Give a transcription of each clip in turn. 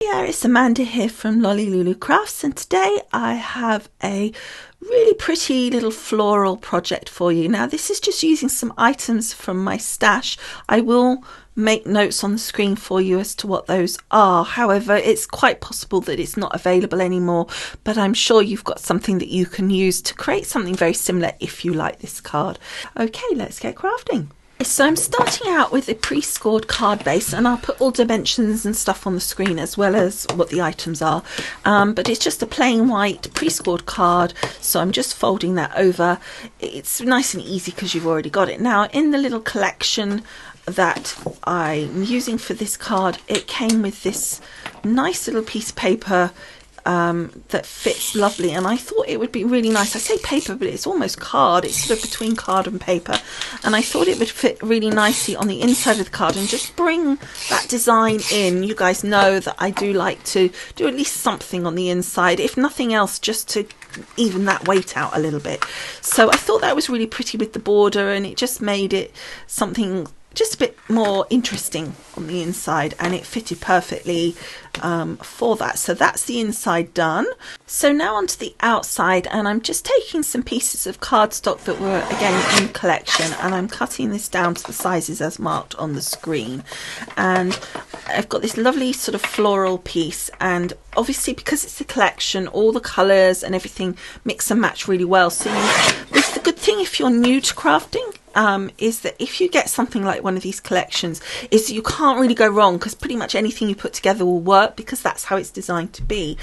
Yeah, it's Amanda here from Lolli Lulu Crafts, and today I have a really pretty little floral project for you. Now, this is just using some items from my stash. I will make notes on the screen for you as to what those are. However, it's quite possible that it's not available anymore, but I'm sure you've got something that you can use to create something very similar if you like this card. Okay, let's get crafting. So I'm starting out with a pre-scored card base, and I'll put all dimensions and stuff on the screen as well as what the items are, but it's just a plain white pre-scored card, so I'm just folding that over. It's nice and easy because you've already got it. Now, in the little collection that I'm using for this card, it came with this nice little piece of paper that fits lovely, and I thought it would be really nice. I say paper, but it's almost card. It's sort of between card and paper, and I thought it would fit really nicely on the inside of the card and just bring that design in. You guys know that I do like to do at least something on the inside, if nothing else, just to even that weight out a little bit. So I thought that was really pretty with the border, and it just made it something just a bit more interesting on the inside, and it fitted perfectly for that. So that's the inside done. So now onto the outside, and I'm just taking some pieces of cardstock that were again in collection, and I'm cutting this down to the sizes as marked on the screen. And I've got this lovely sort of floral piece, and obviously because it's a collection, all the colours and everything mix and match really well. So it's the good thing if you're new to crafting, is that if you get something like one of these collections, is that you can't really go wrong, because pretty much anything you put together will work, because that's how it's designed to be.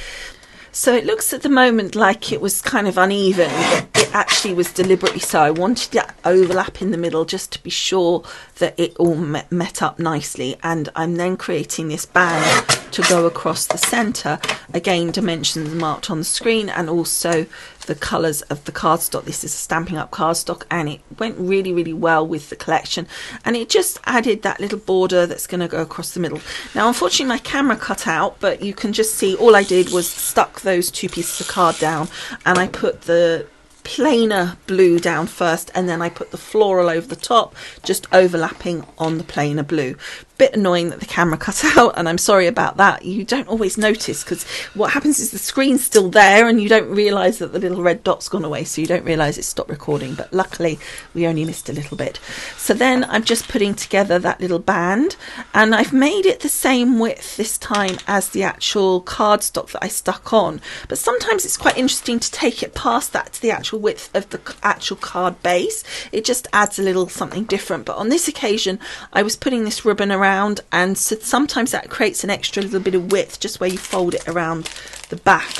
So it looks at the moment like it was kind of uneven, but it actually was deliberately so. I wanted that overlap in the middle just to be sure that it all met up nicely. And I'm then creating this band to go across the centre. Again, dimensions marked on the screen, and also the colours of the cardstock. This is a Stampin' Up cardstock, and it went really, really well with the collection. And it just added that little border that's going to go across the middle. Now, unfortunately, my camera cut out, but you can just see all I did was stuck those two pieces of card down, and I put the plainer blue down first, and then I put the floral over the top, just overlapping on the plainer blue. Bit annoying that the camera cut out, and I'm sorry about that. You don't always notice, because what happens is the screen's still there and you don't realise that the little red dot's gone away, so you don't realise it's stopped recording, but luckily we only missed a little bit. So then I'm just putting together that little band, and I've made it the same width this time as the actual cardstock that I stuck on, but sometimes it's quite interesting to take it past that to the actual width of the actual card base. It just adds a little something different. But on this occasion I was putting this ribbon around, and so sometimes that creates an extra little bit of width just where you fold it around the back,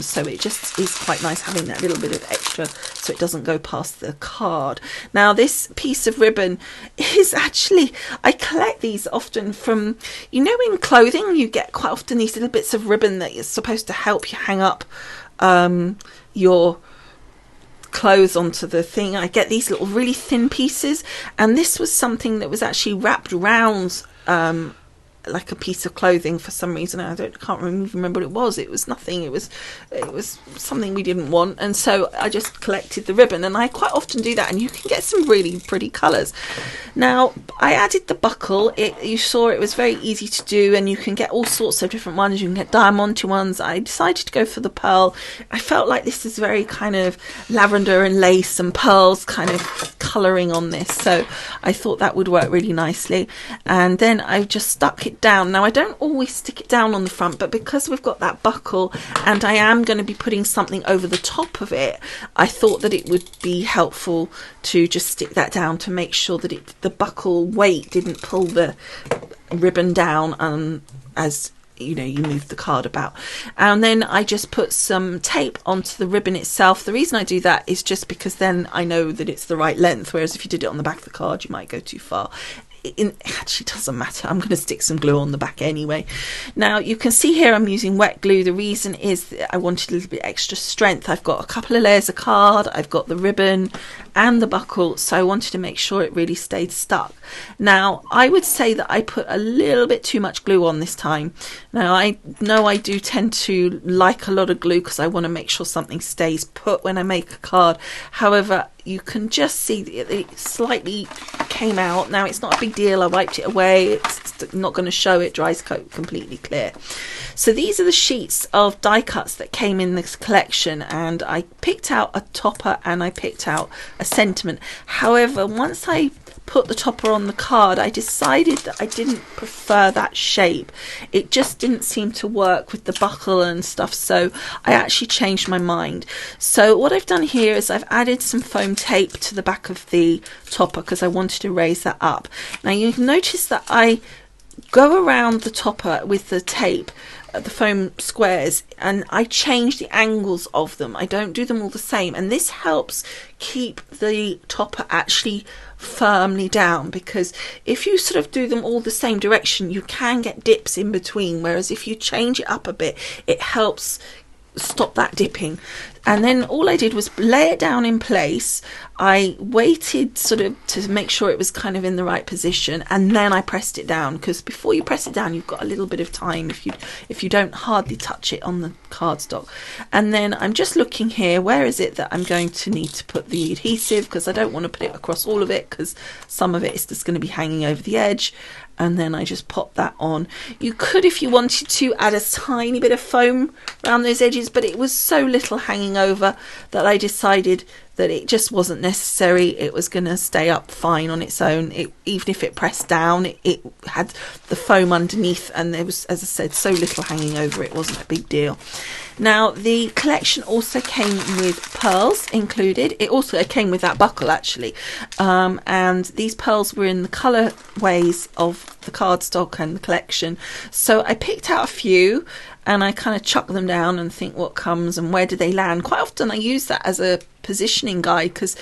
so it just is quite nice having that little bit of extra so it doesn't go past the card. Now, this piece of ribbon is actually, I collect these often from, you know, in clothing you get quite often these little bits of ribbon that is supposed to help you hang up your clothes onto the thing. I get these little really thin pieces, and this was something that was actually wrapped around like a piece of clothing for some reason. I can't remember what it was. It was nothing. It was something we didn't want, and so I just collected the ribbon, and I quite often do that, and you can get some really pretty colours. Now, I added the buckle. You saw it was very easy to do, and you can get all sorts of different ones. You can get diamond ones. I decided to go for the pearl. I felt like this is very kind of lavender and lace and pearls kind of colouring on this, so I thought that would work really nicely. And then I just stuck it down. Now, I don't always stick it down on the front, but because we've got that buckle and I am going to be putting something over the top of it, I thought that it would be helpful to just stick that down to make sure that the buckle weight didn't pull the ribbon down as you know, you move the card about. And then I just put some tape onto the ribbon itself. The reason I do that is just because then I know that it's the right length, whereas if you did it on the back of the card you might go too far. It actually doesn't matter. I'm going to stick some glue on the back anyway. Now, you can see here I'm using wet glue. The reason is that I wanted a little bit extra strength. I've got a couple of layers of card, I've got the ribbon and the buckle, so I wanted to make sure it really stayed stuck. Now, I would say that I put a little bit too much glue on this time. Now, I know I do tend to like a lot of glue because I want to make sure something stays put when I make a card. However, you can just see that it slightly came out. Now, it's not a big deal. I wiped it away. It's not going to show. It dries completely clear. So these are the sheets of die cuts that came in this collection, and I picked out a topper and I picked out a sentiment. However, once I put the topper on the card, I decided that I didn't prefer that shape. It just didn't seem to work with the buckle and stuff, so I actually changed my mind. So what I've done here is I've added some foam tape to the back of the topper because I wanted to raise that up. Now you can notice that I go around the topper with the tape, the foam squares, and I change the angles of them. I don't do them all the same, and this helps keep the topper actually firmly down, because if you sort of do them all the same direction, you can get dips in between, whereas if you change it up a bit, it helps stop that dipping. And then all I did was lay it down in place. I waited sort of to make sure it was kind of in the right position, and then I pressed it down, because before you press it down you've got a little bit of time if you don't hardly touch it on the cardstock. And then I'm just looking here, where is it that I'm going to need to put the adhesive, because I don't want to put it across all of it because some of it is just going to be hanging over the edge. And then I just pop that on. You could, if you wanted to, add a tiny bit of foam around those edges, but it was so little hanging over that I decided that it just wasn't necessary. It was going to stay up fine on its own. Even if it pressed down, it had the foam underneath, and there was, as I said, so little hanging over, it wasn't a big deal. Now, the collection also came with pearls included. It also came with that buckle, actually. And these pearls were in the colourways of the cardstock and the collection. So I picked out a few, and I kind of chuck them down and think what comes and where do they land. Quite often I use that as a positioning guide, because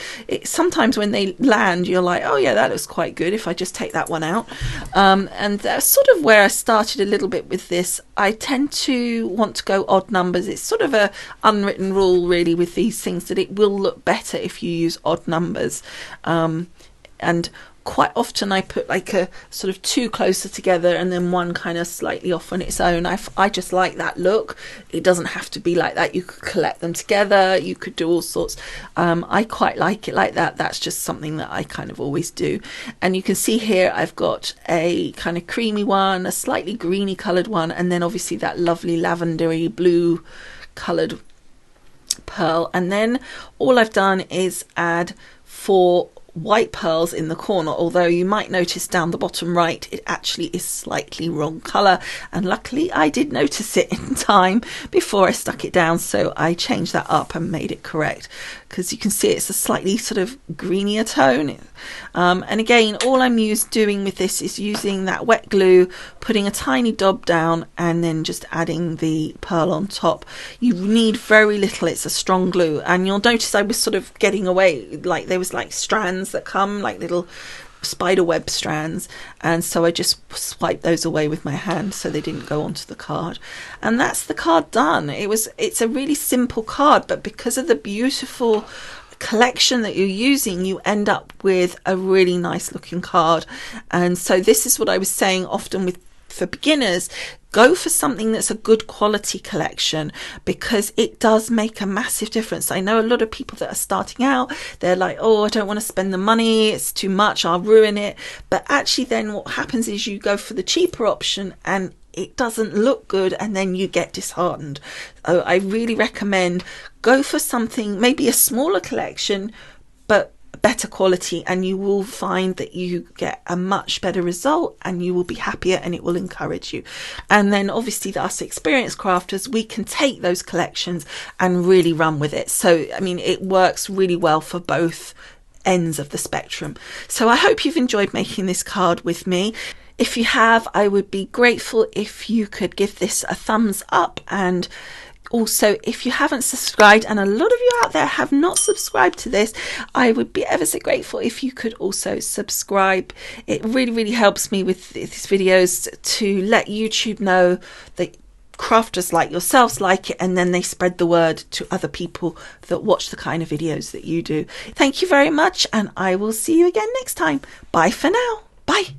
sometimes when they land you're like, oh yeah, that looks quite good if I just take that one out. And that's sort of where I started a little bit with this. I tend to want to go odd numbers. It's sort of a unwritten rule really with these things, that it will look better if you use odd numbers. And quite often I put like a sort of two closer together and then one kind of slightly off on its own. I just like that look. It doesn't have to be like that. You could collect them together, you could do all sorts. I quite like it like that. That's just something that I kind of always do. And you can see here I've got a kind of creamy one, a slightly greeny coloured one, and then obviously that lovely lavendery blue coloured pearl. And then all I've done is add 4 white pearls in the corner, although you might notice down the bottom right it actually is slightly wrong colour, and luckily I did notice it in time before I stuck it down, so I changed that up and made it correct, because you can see it's a slightly sort of greenier tone. And again, all I'm doing with this is using that wet glue, putting a tiny dab down, and then just adding the pearl on top. You need very little, it's a strong glue, and you'll notice I was sort of getting away, like there was like strands that come, like little spider web strands, and so I just swiped those away with my hand so they didn't go onto the card. And that's the card done. It's a really simple card, but because of the beautiful collection that you're using, you end up with a really nice looking card. And so this is what I was saying often for beginners, go for something that's a good quality collection, because it does make a massive difference. I know a lot of people that are starting out, they're like, oh, I don't want to spend the money, it's too much, I'll ruin it. But actually then what happens is you go for the cheaper option and it doesn't look good, and then you get disheartened. So I really recommend go for something, maybe a smaller collection, but better quality, and you will find that you get a much better result and you will be happier, and it will encourage you. And then obviously us experienced crafters, we can take those collections and really run with it. So I mean, it works really well for both ends of the spectrum. So I hope you've enjoyed making this card with me. If you have, I would be grateful if you could give this a thumbs up, and also, if you haven't subscribed, and a lot of you out there have not subscribed to this, I would be ever so grateful if you could also subscribe. It really, really helps me with these videos to let YouTube know that crafters like yourselves like it, and then they spread the word to other people that watch the kind of videos that you do. Thank you very much, and I will see you again next time. Bye for now. Bye.